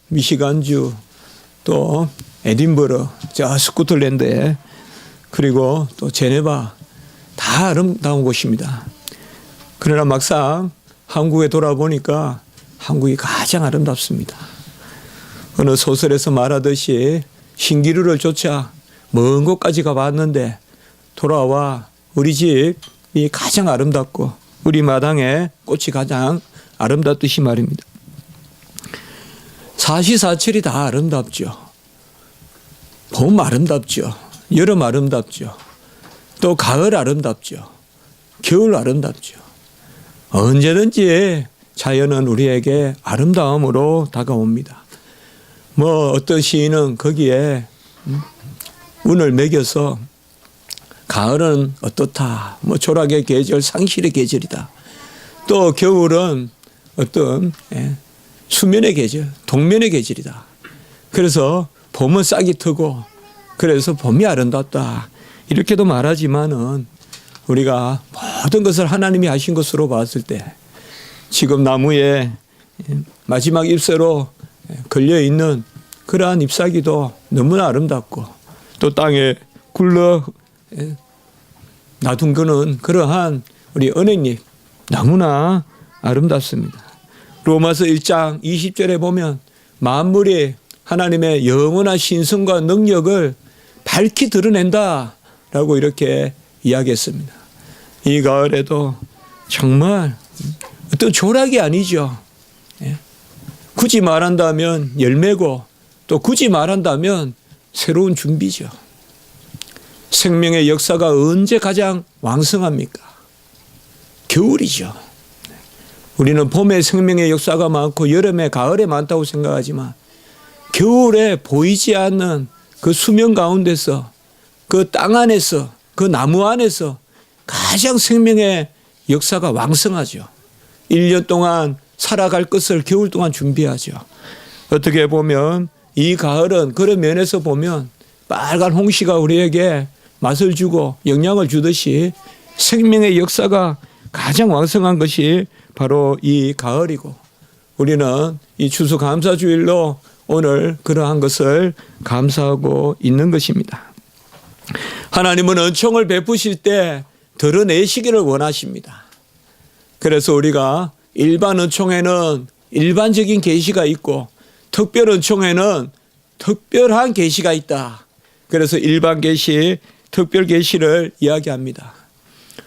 미시간주 또 에딘버러 저 스코틀랜드에 그리고 또 제네바 다 아름다운 곳입니다. 그러나 막상 한국에 돌아보니까 한국이 가장 아름답습니다. 어느 소설에서 말하듯이 신기루를 쫓아 먼 곳까지 가봤는데 돌아와 우리 집이 가장 아름답고 우리 마당에 꽃이 가장 아름답듯이 말입니다. 사시사철이 다 아름답죠. 봄 아름답죠. 여름 아름답죠. 또 가을 아름답죠. 겨울 아름답죠. 언제든지 자연은 우리에게 아름다움으로 다가옵니다. 뭐 어떤 시인은 거기에 운을 매겨서 가을은 어떻다. 뭐 조락의 계절, 상실의 계절이다. 또 겨울은 어떤 수면의 계절, 동면의 계절이다. 그래서 봄은 싹이 트고 그래서 봄이 아름답다. 이렇게도 말하지만은 우리가 모든 것을 하나님이 하신 것으로 봤을 때 지금 나무에 마지막 잎새로 걸려있는 그러한 잎사귀도 너무나 아름답고 또 땅에 굴러 놔둔 거는 그러한 우리 은행잎 너무나 아름답습니다. 로마서 1장 20절에 보면 만물이 하나님의 영원한 신성과 능력을 밝히 드러낸다라고 이렇게 이야기했습니다. 이 가을에도 정말 어떤 조락이 아니죠. 굳이 말한다면 열매고 또 굳이 말한다면 새로운 준비죠. 생명의 역사가 언제 가장 왕성합니까? 겨울이죠. 우리는 봄에 생명의 역사가 많고 여름에 가을에 많다고 생각하지만 겨울에 보이지 않는 그 수면 가운데서 그 땅 안에서 그 나무 안에서 가장 생명의 역사가 왕성하죠. 1년 동안 살아갈 것을 겨울 동안 준비하죠. 어떻게 보면 이 가을은 그런 면에서 보면 빨간 홍시가 우리에게 맛을 주고 영양을 주듯이 생명의 역사가 가장 왕성한 것이 바로 이 가을이고 우리는 이 추수감사주일로 오늘 그러한 것을 감사하고 있는 것입니다. 하나님은 은총을 베푸실 때 드러내시기를 원하십니다. 그래서 우리가 일반 은총에는 일반적인 계시가 있고 특별 은총에는 특별한 계시가 있다. 그래서 일반 계시, 특별 계시를 이야기합니다.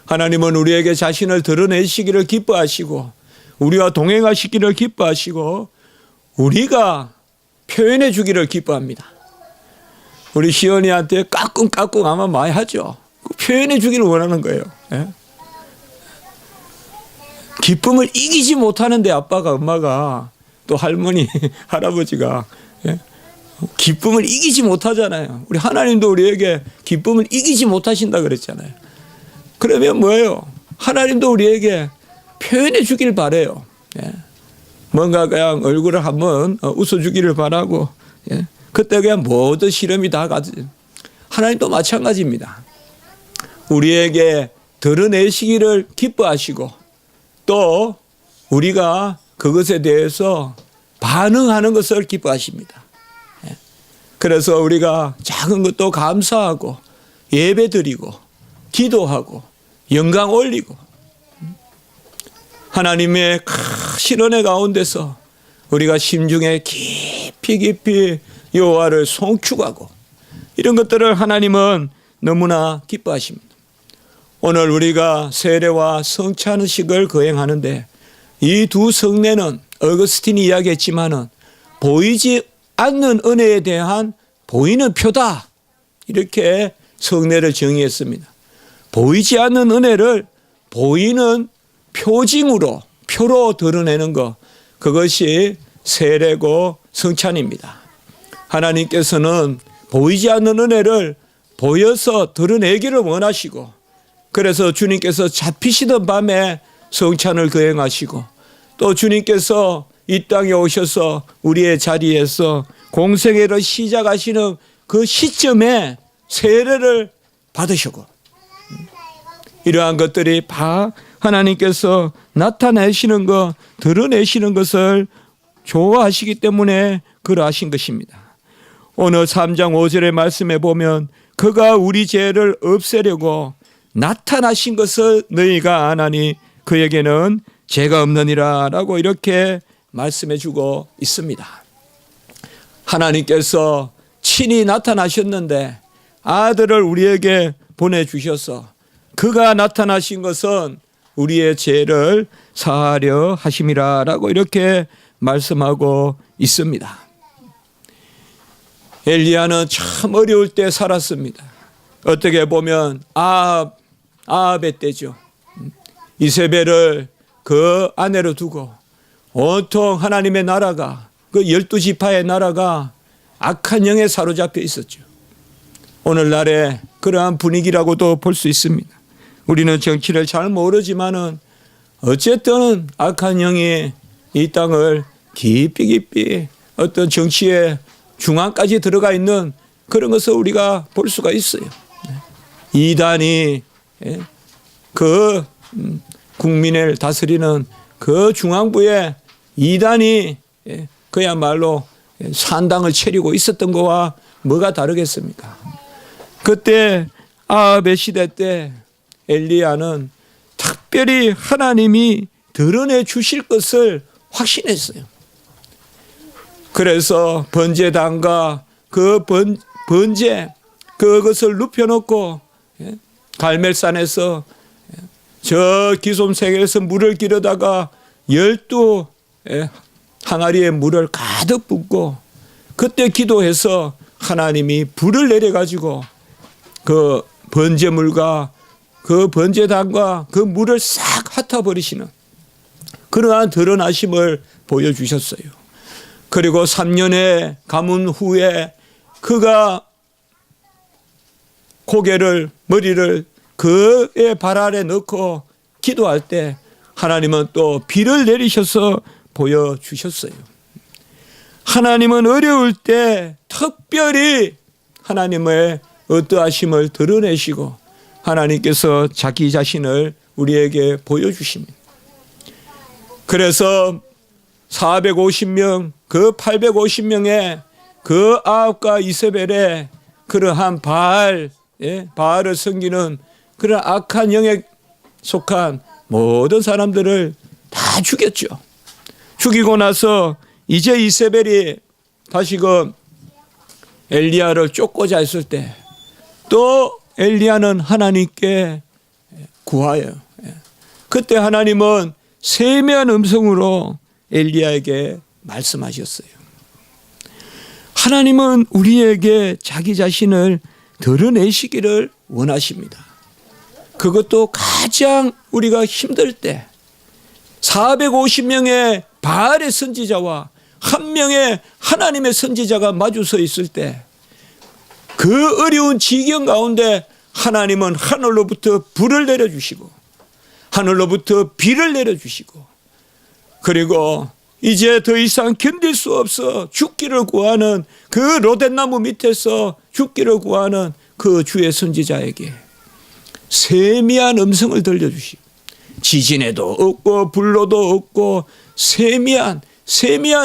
하나님은 우리에게 자신을 드러내시기를 기뻐하시고 우리와 동행하시기를 기뻐하시고 우리가 표현해 주기를 기뻐합니다. 우리 시연이한테 까꿍까꿍 아마 많이 하죠. 표현해 주기를 원하는 거예요. 기쁨을 이기지 못하는데 아빠가 엄마가 또 할머니 할아버지가 기쁨을 이기지 못하잖아요. 우리 하나님도 우리에게 기쁨을 이기지 못하신다 그랬잖아요. 그러면 뭐예요? 하나님도 우리에게 표현해 주길 바라요. 뭔가 그냥 얼굴을 한번 웃어주기를 바라고 그때 그냥 모든 시름이 다 가지. 하나님도 마찬가지입니다. 우리에게 드러내시기를 기뻐하시고 또 우리가 그것에 대해서 반응하는 것을 기뻐하십니다. 그래서 우리가 작은 것도 감사하고 예배드리고 기도하고 영광 올리고 하나님의 크신 은혜 가운데서 우리가 심중에 깊이 여호와를 송축하고 이런 것들을 하나님은 너무나 기뻐하십니다. 오늘 우리가 세례와 성찬식을 거행하는데 이 두 성례는 어거스틴이 이야기했지만은 보이지 않는 은혜에 대한 보이는 표다. 이렇게 성례를 정의했습니다. 보이지 않는 은혜를 보이는 표징으로, 표로 드러내는 것, 그것이 세례고 성찬입니다. 하나님께서는 보이지 않는 은혜를 보여서 드러내기를 원하시고 그래서 주님께서 잡히시던 밤에 성찬을 거행하시고 또 주님께서 이 땅에 오셔서 우리의 자리에서 공생애를 시작하시는 그 시점에 세례를 받으시고 이러한 것들이 다 하나님께서 나타내시는 것, 드러내시는 것을 좋아하시기 때문에 그러하신 것입니다. 오늘 3장 5절의 말씀에 보면 그가 우리 죄를 없애려고 나타나신 것을 너희가 아나니 그에게는 죄가 없느니라 라고 이렇게 말씀해 주고 있습니다. 하나님께서 친히 나타나셨는데 아들을 우리에게 보내주셔서 그가 나타나신 것은 우리의 죄를 사하려 하심이라 라고 이렇게 말씀하고 있습니다. 엘리야는 참 어려울 때 살았습니다. 어떻게 보면 아합의 때죠. 이세벨을 그 아내로 두고 온통 하나님의 나라가 그 12지파의 나라가 악한 영에 사로잡혀 있었죠. 오늘날의 그러한 분위기라고도 볼 수 있습니다. 우리는 정치를 잘 모르지만은 어쨌든 악한 영이 이 땅을 깊이 어떤 정치의 중앙까지 들어가 있는 그런 것을 우리가 볼 수가 있어요. 이단이 그 국민을 다스리는 그 중앙부에 이단이 그야말로 산당을 차리고 있었던 거와 뭐가 다르겠습니까? 그때 아합의 시대 때 엘리야는 특별히 하나님이 드러내 주실 것을 확신했어요. 그래서 번제단과 그 번제 그것을 눕혀놓고 갈멜산에서 저 기쏨색에서 물을 기르다가 12 항아리에 물을 가득 붓고 그때 기도해서 하나님이 불을 내려가지고 그 번제물과 그 번제단과 그 물을 싹 핥아버리시는 그러한 드러나심을 보여주셨어요. 그리고 3년의 가문 후에 그가 머리를 그의 발 아래 넣고 기도할 때 하나님은 또 비를 내리셔서 보여주셨어요. 하나님은 어려울 때 특별히 하나님의 어떠하심을 드러내시고 하나님께서 자기 자신을 우리에게 보여주십니다. 그래서 450명, 그 850명의 그 아합과 이세벨의 그러한 바알을 섬기는 그런 악한 영에 속한 모든 사람들을 다 죽였죠. 죽이고 나서 이제 이세벨이 다시금 엘리야를 쫓고자 했을 때 또 엘리야는 하나님께 구하여요. 그때 하나님은 세미한 음성으로 엘리야에게 말씀하셨어요. 하나님은 우리에게 자기 자신을 드러내시기를 원하십니다. 그것도 가장 우리가 힘들 때 450명의 바알의 선지자와 한 명의 하나님의 선지자가 마주서 있을 때 그 어려운 지경 가운데 하나님은 하늘로부터 불을 내려주시고 하늘로부터 비를 내려주시고 그리고 이제 더 이상 견딜 수 없어 죽기를 구하는 그 로댓나무 밑에서 죽기를 구하는 그 주의 선지자에게 세미한 음성을 들려주시고 지진에도 없고 불로도 없고 세미한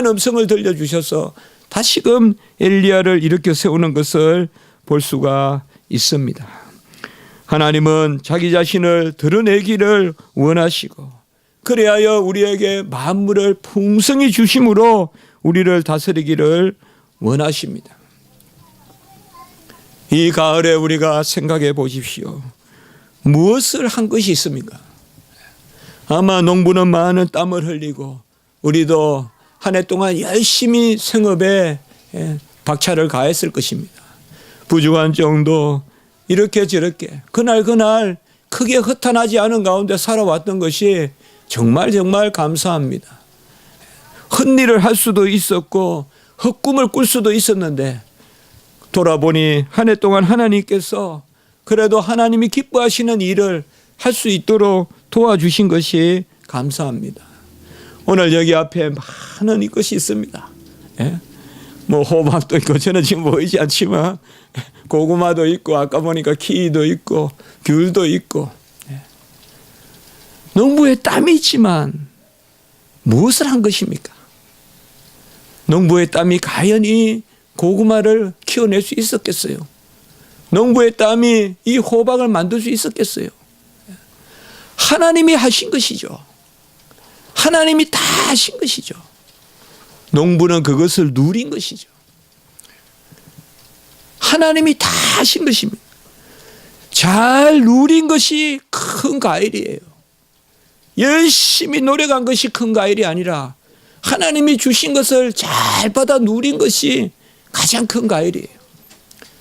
음성을 들려주셔서 다시금 엘리야를 일으켜 세우는 것을 볼 수가 있습니다. 하나님은 자기 자신을 드러내기를 원하시고 그리하여 우리에게 만물을 풍성히 주심으로 우리를 다스리기를 원하십니다. 이 가을에 우리가 생각해 보십시오. 무엇을 한 것이 있습니까? 아마 농부는 많은 땀을 흘리고 우리도 한 해 동안 열심히 생업에 박차를 가했을 것입니다. 부족한 정도 이렇게 저렇게 그날 크게 허탄하지 않은 가운데 살아왔던 것이 정말 감사합니다. 헛일을 할 수도 있었고 헛꿈을 꿀 수도 있었는데 돌아보니 한 해 동안 하나님께서 그래도 하나님이 기뻐하시는 일을 할 수 있도록 도와주신 것이 감사합니다. 오늘 여기 앞에 많은 것이 있습니다. 뭐 호박도 있고 저는 지금 보이지 않지만 고구마도 있고 아까 보니까 키위도 있고 귤도 있고 농부의 땀이 있지만 무엇을 한 것입니까? 농부의 땀이 과연 이 고구마를 키워낼 수 있었겠어요? 농부의 땀이 이 호박을 만들 수 있었겠어요? 하나님이 하신 것이죠. 하나님이 다 하신 것이죠. 농부는 그것을 누린 것이죠. 하나님이 다 하신 것입니다. 잘 누린 것이 큰 과일이에요. 열심히 노력한 것이 큰 과일이 아니라 하나님이 주신 것을 잘 받아 누린 것이 가장 큰 과일이에요.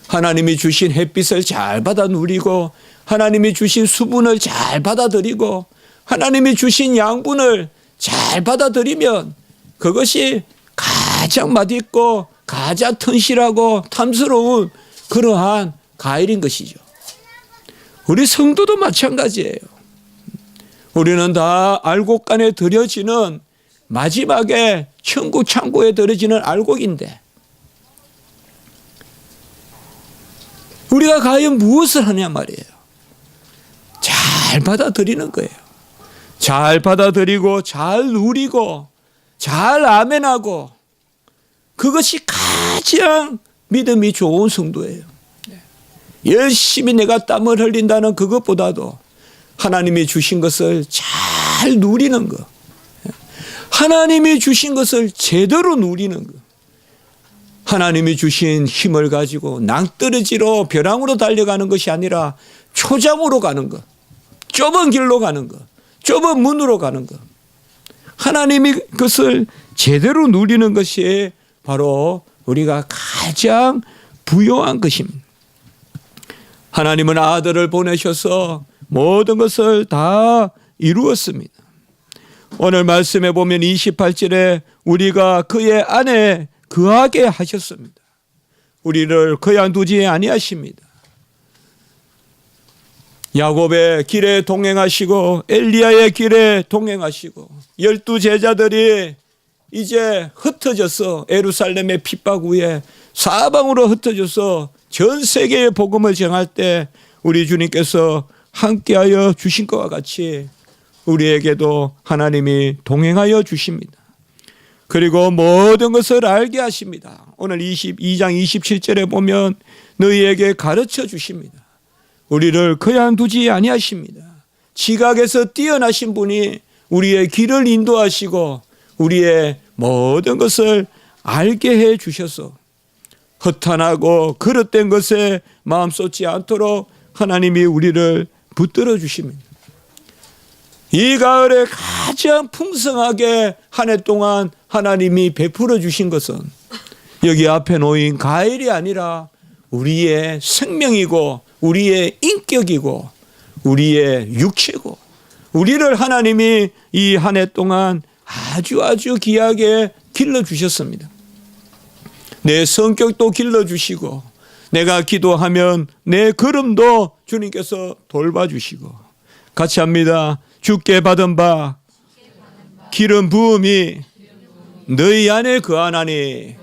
하나님이 주신 햇빛을 잘 받아 누리고 하나님이 주신 수분을 잘 받아들이고 하나님이 주신 양분을 잘 받아들이면 그것이 가장 맛있고 가장 튼실하고 탐스러운 그러한 과일인 것이죠. 우리 성도도 마찬가지예요. 우리는 다 알곡간에 들여지는 마지막에 천국 창고에 들여지는 알곡인데 우리가 과연 무엇을 하냐 말이에요. 잘 받아들이는 거예요. 잘 받아들이고 잘 누리고 잘 아멘하고 그것이 가장 믿음이 좋은 성도예요. 열심히 내가 땀을 흘린다는 그것보다도 하나님이 주신 것을 잘 누리는 것, 하나님이 주신 것을 제대로 누리는 것, 하나님이 주신 힘을 가지고 낭떠러지로 벼랑으로 달려가는 것이 아니라 초장으로 가는 것, 좁은 길로 가는 것, 좁은 문으로 가는 것, 하나님이 그것을 제대로 누리는 것이 바로 우리가 가장 부요한 것입니다. 하나님은 아들을 보내셔서 모든 것을 다 이루었습니다. 오늘 말씀해 보면 28절에 우리가 그의 안에 거하게 하셨습니다. 우리를 그양두지 아니하십니다. 야곱의 길에 동행하시고 엘리야의 길에 동행하시고 12 제자들이 이제 흩어져서 예루살렘의 핍박 위에 사방으로 흩어져서 전 세계의 복음을 전할 때 우리 주님께서 함께하여 주신 것과 같이 우리에게도 하나님이 동행하여 주십니다. 그리고 모든 것을 알게 하십니다. 오늘 22장 27절에 보면 너희에게 가르쳐 주십니다. 우리를 그냥 두지 아니하십니다. 지각에서 뛰어나신 분이 우리의 길을 인도하시고 우리의 모든 것을 알게 해 주셔서 허탄하고 그릇된 것에 마음 쏟지 않도록 하나님이 우리를 붙들어 주십니다. 이 가을에 가장 풍성하게 한 해 동안 하나님이 베풀어 주신 것은 여기 앞에 놓인 과일이 아니라 우리의 생명이고 우리의 인격이고 우리의 육체고 우리를 하나님이 이 한 해 동안 아주 귀하게 길러주셨습니다. 내 성격도 길러주시고 내가 기도하면 내 걸음도 주님께서 돌봐주시고 같이 합니다. 주께 받은 바 기름 부음이 너희 안에 거하나니.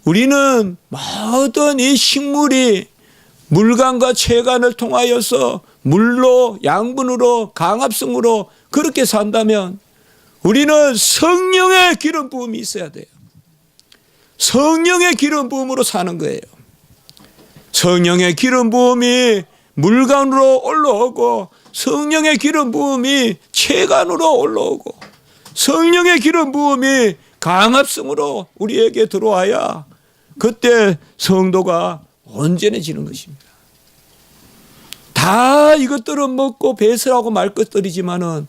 우리는 모든 이 식물이 물간과 체간을 통하여서 물로 양분으로 강합성으로 그렇게 산다면 우리는 성령의 기름 부음이 있어야 돼요. 성령의 기름 부음으로 사는 거예요. 성령의 기름 부음이 물간으로 올라오고 성령의 기름 부음이 체간으로 올라오고 성령의 기름 부음이 강합성으로 우리에게 들어와야 그때 성도가 온전해지는 것입니다. 다 이것들은 먹고 배설하고 말 것들이지만은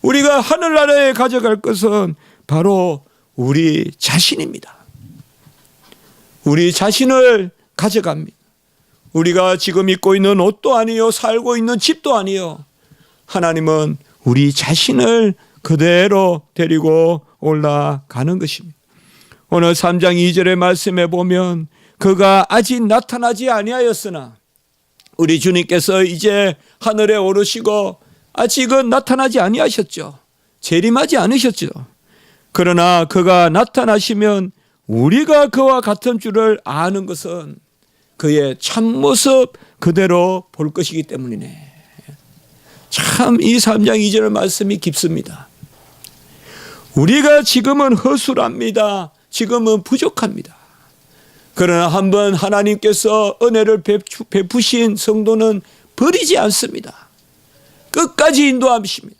우리가 하늘나라에 가져갈 것은 바로 우리 자신입니다. 우리 자신을 가져갑니다. 우리가 지금 입고 있는 옷도 아니요 살고 있는 집도 아니요 하나님은 우리 자신을 그대로 데리고 올라가는 것입니다. 오늘 3장 2절의 말씀에 보면 그가 아직 나타나지 아니하였으나 우리 주님께서 이제 하늘에 오르시고 아직은 나타나지 아니하셨죠. 재림하지 않으셨죠. 그러나 그가 나타나시면 우리가 그와 같은 줄을 아는 것은 그의 참모습 그대로 볼 것이기 때문이네. 참 이 3장 2절 말씀이 깊습니다. 우리가 지금은 허술합니다. 지금은 부족합니다. 그러나 한번 하나님께서 은혜를 베푸신 성도는 버리지 않습니다. 끝까지 인도하십니다.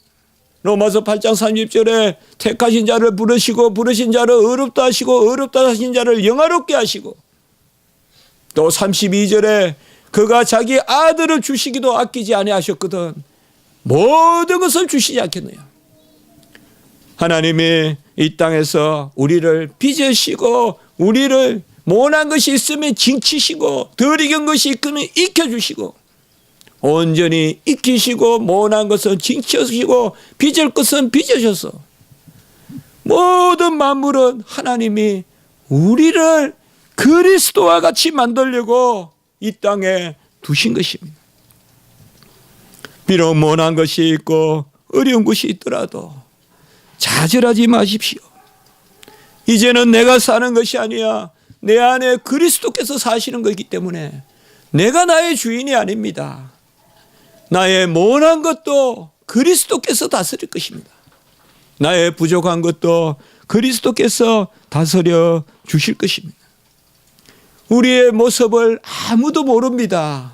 로마서 8장 30절에 택하신 자를 부르시고 부르신 자를 어렵다 하시고 어렵다 하신 자를 영화롭게 하시고, 또 32절에 그가 자기 아들을 주시기도 아끼지 아니하셨거든 모든 것을 주시지 않겠느냐. 하나님이 이 땅에서 우리를 빚으시고 우리를 모난 것이 있으면 징치시고 덜 익은 것이 있으면 익혀주시고 온전히 익히시고 모난 것은 징치시고 빚을 것은 빚으셔서 모든 만물은 하나님이 우리를 그리스도와 같이 만들려고 이 땅에 두신 것입니다. 비록 모난 것이 있고 어려운 것이 있더라도 좌절하지 마십시오. 이제는 내가 사는 것이 아니야. 내 안에 그리스도께서 사시는 것이기 때문에 내가 나의 주인이 아닙니다. 나의 모난 것도 그리스도께서 다스릴 것입니다. 나의 부족한 것도 그리스도께서 다스려 주실 것입니다. 우리의 모습을 아무도 모릅니다.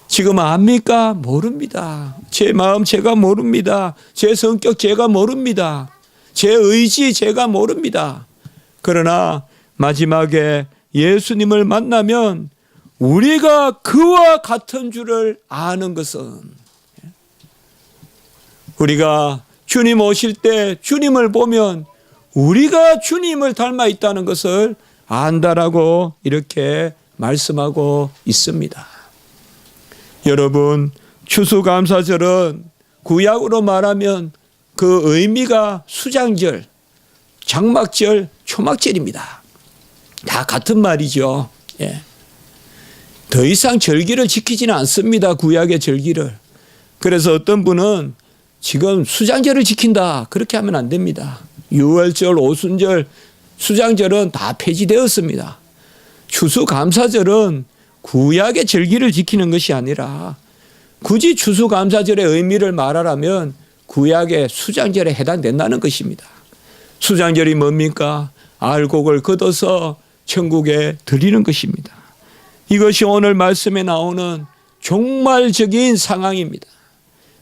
지금 압니까? 모릅니다. 제 마음 제가 모릅니다. 제 성격 제가 모릅니다. 제 의지 제가 모릅니다. 그러나 마지막에 예수님을 만나면 우리가 그와 같은 줄을 아는 것은, 우리가 주님 오실 때 주님을 보면 우리가 주님을 닮아 있다는 것을 안다라고 이렇게 말씀하고 있습니다. 여러분, 추수감사절은 구약으로 말하면 그 의미가 수장절, 장막절, 초막절입니다. 다 같은 말이죠. 예. 더 이상 절기를 지키지는 않습니다. 구약의 절기를. 그래서 어떤 분은 지금 수장절을 지킨다, 그렇게 하면 안 됩니다. 유월절, 오순절, 수장절은 다 폐지되었습니다. 추수감사절은 구약의 절기를 지키는 것이 아니라 굳이 추수감사절의 의미를 말하라면 구약의 수장절에 해당된다는 것입니다. 수장절이 뭡니까? 알곡을 걷어서 천국에 드리는 것입니다. 이것이 오늘 말씀에 나오는 종말적인 상황입니다.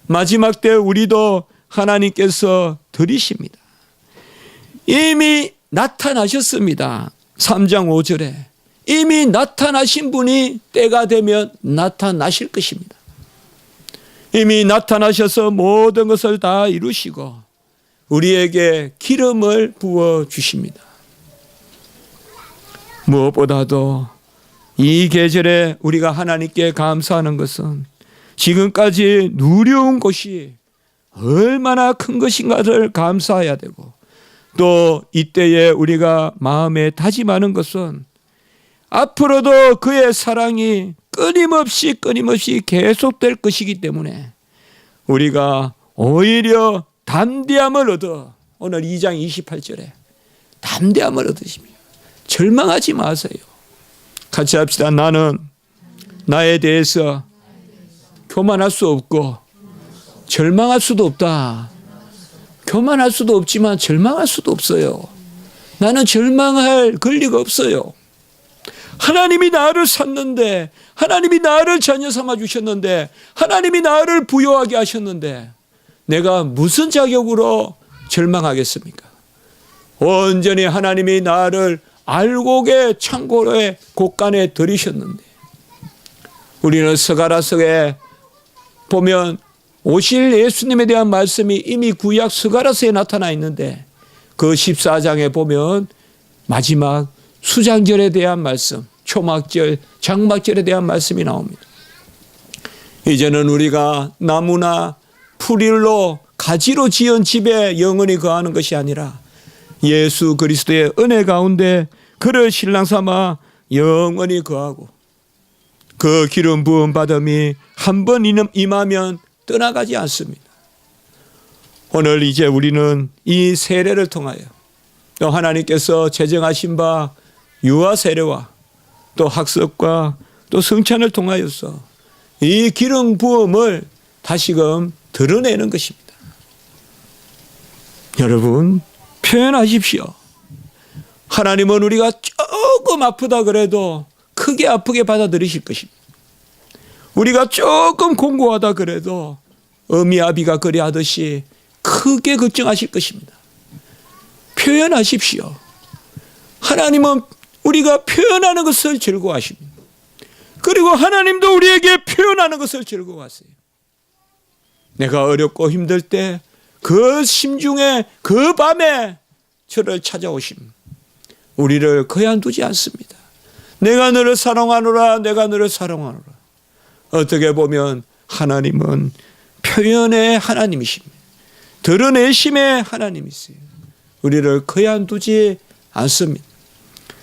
마지막 때 우리도 하나님께서 드리십니다. 이미 나타나셨습니다. 3장 5절에 이미 나타나신 분이 때가 되면 나타나실 것입니다. 이미 나타나셔서 모든 것을 다 이루시고 우리에게 기름을 부어 주십니다. 무엇보다도 이 계절에 우리가 하나님께 감사하는 것은 지금까지 누려온 것이 얼마나 큰 것인가를 감사해야 되고, 또 이때에 우리가 마음에 다짐하는 것은 앞으로도 그의 사랑이 끊임없이 계속될 것이기 때문에 우리가 오히려 담대함을 얻어, 오늘 2장 28절에 담대함을 얻으십니다. 절망하지 마세요. 같이 합시다. 나는 나에 대해서 교만할 수 없고 절망할 수도 없다. 교만할 수도 없지만 절망할 수도 없어요. 나는 절망할 권리가 없어요. 하나님이 나를 샀는데, 하나님이 나를 자녀 삼아 주셨는데, 하나님이 나를 부여하게 하셨는데 내가 무슨 자격으로 절망하겠습니까? 온전히 하나님이 나를 알곡의 창고의 곳간에 들이셨는데, 우리는 스가랴서에 보면 오실 예수님에 대한 말씀이 이미 구약 스가랴서에 나타나 있는데 그 14장에 보면 마지막 수장절에 대한 말씀, 초막절, 장막절에 대한 말씀이 나옵니다. 이제는 우리가 나무나 풀일로 가지로 지은 집에 영원히 거하는 것이 아니라 예수 그리스도의 은혜 가운데 그를 신랑 삼아 영원히 거하고, 그 기름 부음 받음이 한 번 임하면 떠나가지 않습니다. 오늘 이제 우리는 이 세례를 통하여 또 하나님께서 제정하신 바 유아 세례와 또 학습과 또 성찬을 통하여서 이 기름 부음을 다시금 드러내는 것입니다. 여러분, 표현하십시오. 하나님은 우리가 조금 아프다 그래도 크게 아프게 받아들이실 것입니다. 우리가 조금 공고하다 그래도 어미아비가 그리하듯이 크게 걱정하실 것입니다. 표현하십시오. 하나님은 우리가 표현하는 것을 즐거워하십니다. 그리고 하나님도 우리에게 표현하는 것을 즐거워하세요. 내가 어렵고 힘들 때 그 심중에 그 밤에 저를 찾아오심. 우리를 거양두지 않습니다. 내가 너를 사랑하노라, 내가 너를 사랑하노라. 어떻게 보면 하나님은 표현의 하나님이십니다. 드러내심의 하나님이세요. 우리를 거양두지 않습니다.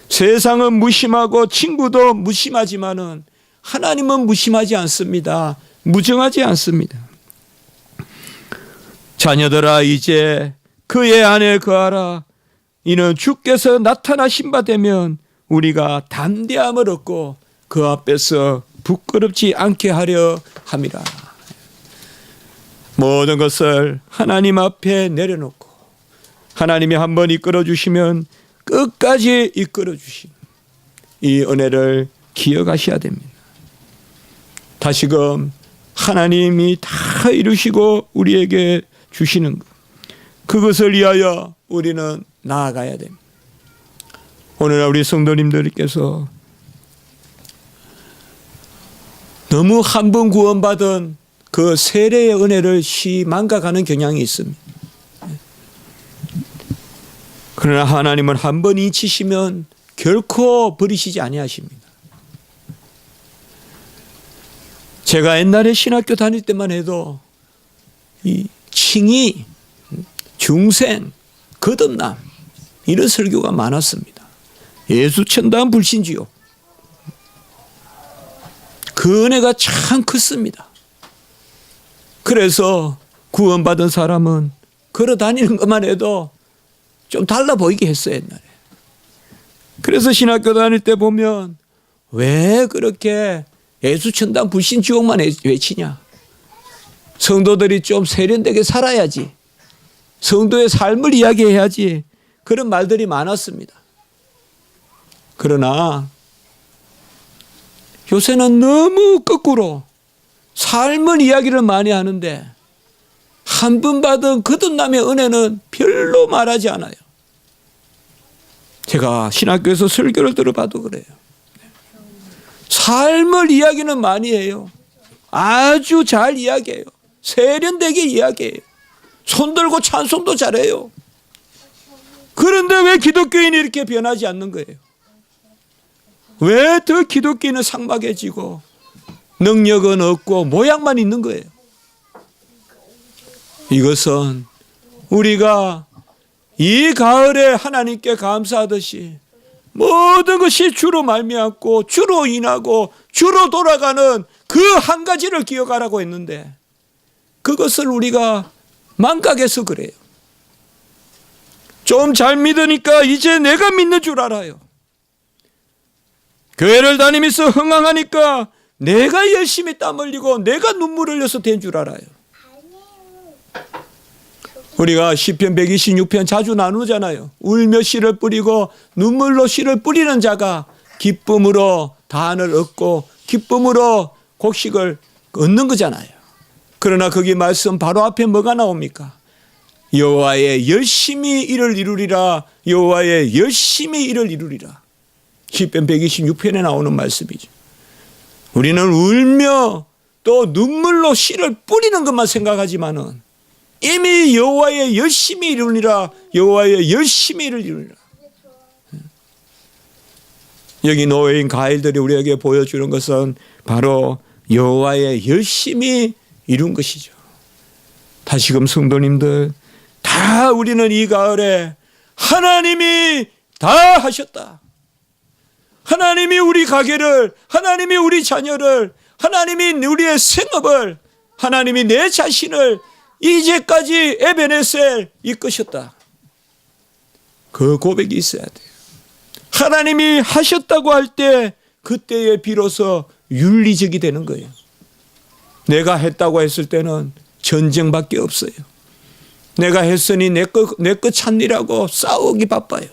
세상은 무심하고 친구도 무심하지만은 하나님은 무심하지 않습니다. 무정하지 않습니다. 자녀들아, 이제 그의 안에 거하라. 이는 주께서 나타나신 바 되면 우리가 담대함을 얻고 그 앞에서 부끄럽지 않게 하려 함이라. 모든 것을 하나님 앞에 내려놓고 하나님이 한번 이끌어 주시면 끝까지 이끌어 주신 이 은혜를 기억하셔야 됩니다. 다시금 하나님이 다 이루시고 우리에게 주시는 것, 그것을 위하여 우리는 나아가야 됩니다. 오늘날 우리 성도님들께서 너무 한 번 구원받은 그 세례의 은혜를 망각하는 경향이 있습니다. 그러나 하나님은 한 번 잊히시면 결코 버리시지 아니하십니다. 제가 옛날에 신학교 다닐 때만 해도 이 칭의, 중생, 거듭남 이런 설교가 많았습니다. 예수 천당 불신지요. 그 은혜가 참 컸습니다. 그래서 구원받은 사람은 걸어 다니는 것만 해도 좀 달라 보이게 했어요, 옛날에. 그래서 신학교 다닐 때 보면 왜 그렇게 예수 천당 불신 지옥만 외치냐? 성도들이 좀 세련되게 살아야지. 성도의 삶을 이야기해야지. 그런 말들이 많았습니다. 그러나 요새는 너무 거꾸로 삶을 이야기를 많이 하는데 한 번 받은 거듭남의 은혜는 별로 말하지 않아요. 제가 신학교에서 설교를 들어봐도 그래요. 삶을 이야기는 많이 해요. 아주 잘 이야기해요. 세련되게 이야기해요. 손들고 찬송도 잘해요. 그런데 왜 기독교인이 이렇게 변하지 않는 거예요? 왜 더 기독교인은 삭막해지고 능력은 없고 모양만 있는 거예요? 이것은 우리가 이 가을에 하나님께 감사하듯이 모든 것이 주로 말미암고 주로 인하고 주로 돌아가는 그 한 가지를 기억하라고 했는데 그것을 우리가 망각해서 그래요. 좀 잘 믿으니까 이제 내가 믿는 줄 알아요. 교회를 다니면서 흥황하니까 내가 열심히 땀 흘리고 내가 눈물 흘려서 된 줄 알아요. 우리가 시편 126편 자주 나누잖아요. 울며 씨를 뿌리고 눈물로 씨를 뿌리는 자가 기쁨으로 단을 얻고 기쁨으로 곡식을 얻는 거잖아요. 그러나 거기 말씀 바로 앞에 뭐가 나옵니까? 여호와의 열심히 일을 이루리라. 여호와의 열심히 일을 이루리라. 시편 126편에 나오는 말씀이죠. 우리는 울며 또 눈물로 씨를 뿌리는 것만 생각하지만은 이미 여호와의 열심히 이루리라. 여호와의 열심히 일을 이루리라. 여기 노예인 가일들이 우리에게 보여주는 것은 바로 여호와의 열심히 이룬 것이죠. 다시금 성도님들, 다 우리는 이 가을에 하나님이 다 하셨다. 하나님이 우리 가게를, 하나님이 우리 자녀를, 하나님이 우리의 생업을, 하나님이 내 자신을 이제까지 에베네셀 이끄셨다. 그 고백이 있어야 돼요. 하나님이 하셨다고 할 때 그때에 비로소 윤리적이 되는 거예요. 내가 했다고 했을 때는 전쟁밖에 없어요. 내가 했으니 내 것 찾느라고 싸우기 바빠요.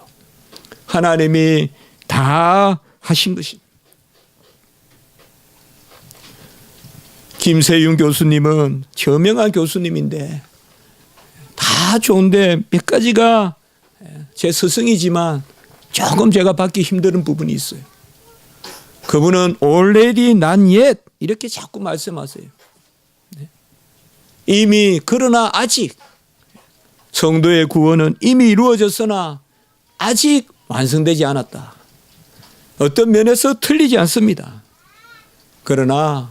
하나님이 다 하신 것입니다. 김세윤 교수님은 저명한 교수님인데 다 좋은데 몇 가지가 제 스승이지만 조금 제가 받기 힘든 부분이 있어요. 그분은 already not yet 이렇게 자꾸 말씀하세요. 이미 그러나 아직 성도의 구원은 이미 이루어졌으나 아직 완성되지 않았다. 어떤 면에서 틀리지 않습니다. 그러나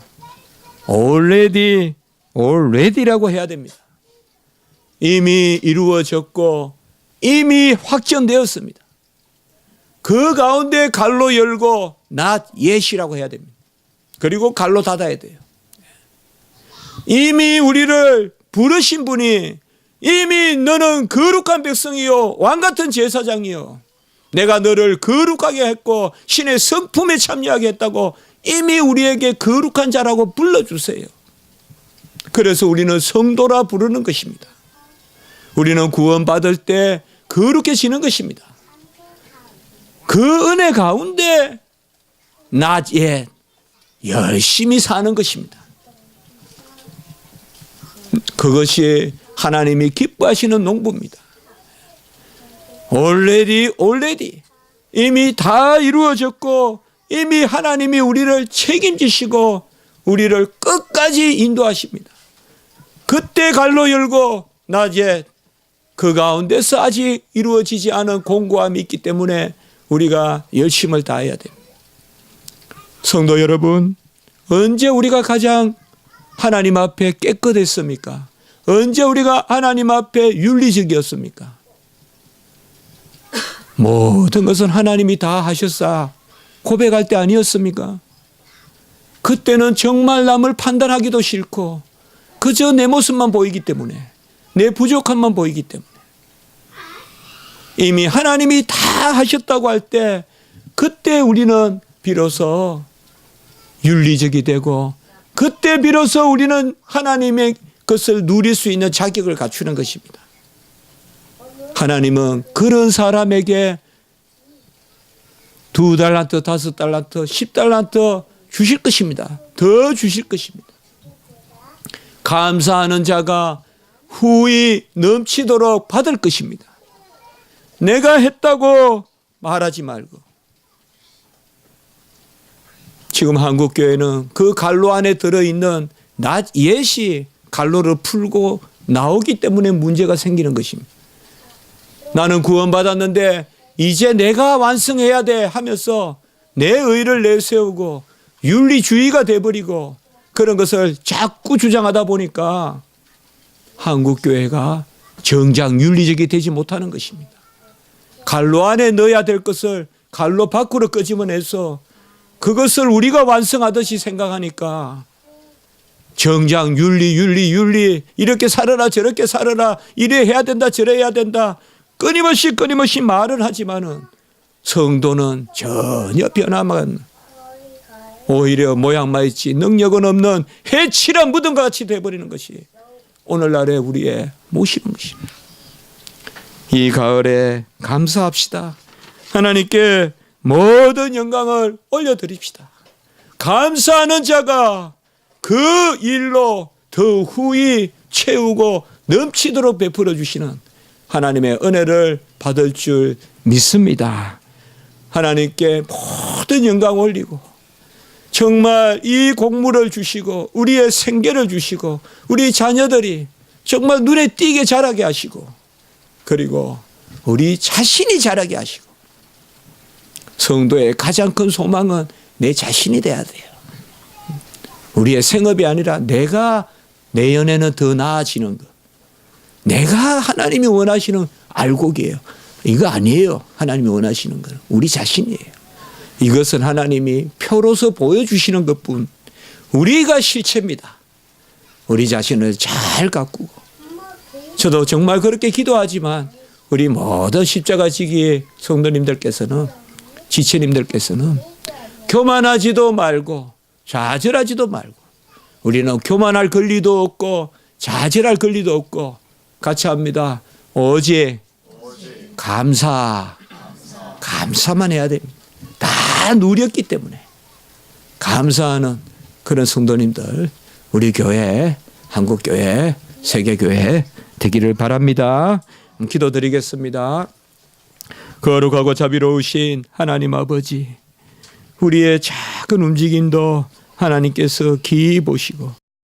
already라고 해야 됩니다. 이미 이루어졌고 이미 확정되었습니다. 그 가운데 갈로 열고 not yet이라고 해야 됩니다. 그리고 갈로 닫아야 돼요. 이미 우리를 부르신 분이 이미 너는 거룩한 백성이요 왕같은 제사장이요 내가 너를 거룩하게 했고 신의 성품에 참여하게 했다고 이미 우리에게 거룩한 자라고 불러주세요. 그래서 우리는 성도라 부르는 것입니다. 우리는 구원받을 때 거룩해지는 것입니다. 그 은혜 가운데 not yet 열심히 사는 것입니다. 그것이 하나님이 기뻐하시는 농부입니다. already 이미 다 이루어졌고 이미 하나님이 우리를 책임지시고 우리를 끝까지 인도하십니다. 그때 갈로 열고 낮에 그 가운데서 아직 이루어지지 않은 공고함이 있기 때문에 우리가 열심을 다해야 됩니다. 성도 여러분, 언제 우리가 가장 하나님 앞에 깨끗했습니까? 언제 우리가 하나님 앞에 윤리적이었습니까? 모든 것은 하나님이 다 하셨사 고백할 때 아니었습니까? 그때는 정말 남을 판단하기도 싫고 그저 내 모습만 보이기 때문에 내 부족함만 보이기 때문에 이미 하나님이 다 하셨다고 할 때 그때 우리는 비로소 윤리적이 되고 그때 비로소 우리는 하나님의 것을 누릴 수 있는 자격을 갖추는 것입니다. 하나님은 그런 사람에게 2달란트, 5달란트, 10달란트 주실 것입니다. 더 주실 것입니다. 감사하는 자가 후히 넘치도록 받을 것입니다. 내가 했다고 말하지 말고. 지금 한국교회는 그 갈로 안에 들어있는 not yet이 갈로를 풀고 나오기 때문에 문제가 생기는 것입니다. 나는 구원받았는데 이제 내가 완성해야 돼 하면서 내 의를 내세우고 윤리주의가 돼버리고 그런 것을 자꾸 주장하다 보니까 한국교회가 정작 윤리적이 되지 못하는 것입니다. 갈로 안에 넣어야 될 것을 갈로 밖으로 끄집어내서 그것을 우리가 완성하듯이 생각하니까 정작 윤리 이렇게 살아라 저렇게 살아라 이래 해야 된다 저래 해야 된다 끊임없이 말을 하지만은 성도는 전혀 변화만 오히려 모양만 있지 능력은 없는 해칠한 무덤과 같이 되어버리는 것이 오늘날의 우리의 모습인 것입니다. 이 가을에 감사합시다. 하나님께 모든 영광을 올려드립시다. 감사하는 자가 그 일로 더 후히 채우고 넘치도록 베풀어 주시는 하나님의 은혜를 받을 줄 믿습니다. 하나님께 모든 영광 올리고 정말 이 곡물을 주시고 우리의 생계를 주시고 우리 자녀들이 정말 눈에 띄게 자라게 하시고 그리고 우리 자신이 자라게 하시고 성도의 가장 큰 소망은 내 자신이 돼야 돼요. 우리의 생업이 아니라 내가 내 연애는 더 나아지는 것. 내가 하나님이 원하시는 알곡이에요. 이거 아니에요. 하나님이 원하시는 건 우리 자신이에요. 이것은 하나님이 표로서 보여주시는 것뿐 우리가 실체입니다. 우리 자신을 잘 가꾸고 저도 정말 그렇게 기도하지만 우리 모든 십자가 지기 성도님들께서는 지체님들께서는 교만하지도 말고 좌절하지도 말고 우리는 교만할 권리도 없고 좌절할 권리도 없고 같이 합니다. 오직 감사만 해야 됩니다. 다 누렸기 때문에 감사하는 그런 성도님들, 우리 교회, 한국교회, 세계교회 되기를 바랍니다. 기도드리겠습니다. 거룩하고 자비로우신 하나님 아버지, 우리의 작은 움직임도 하나님께서 기이 보시고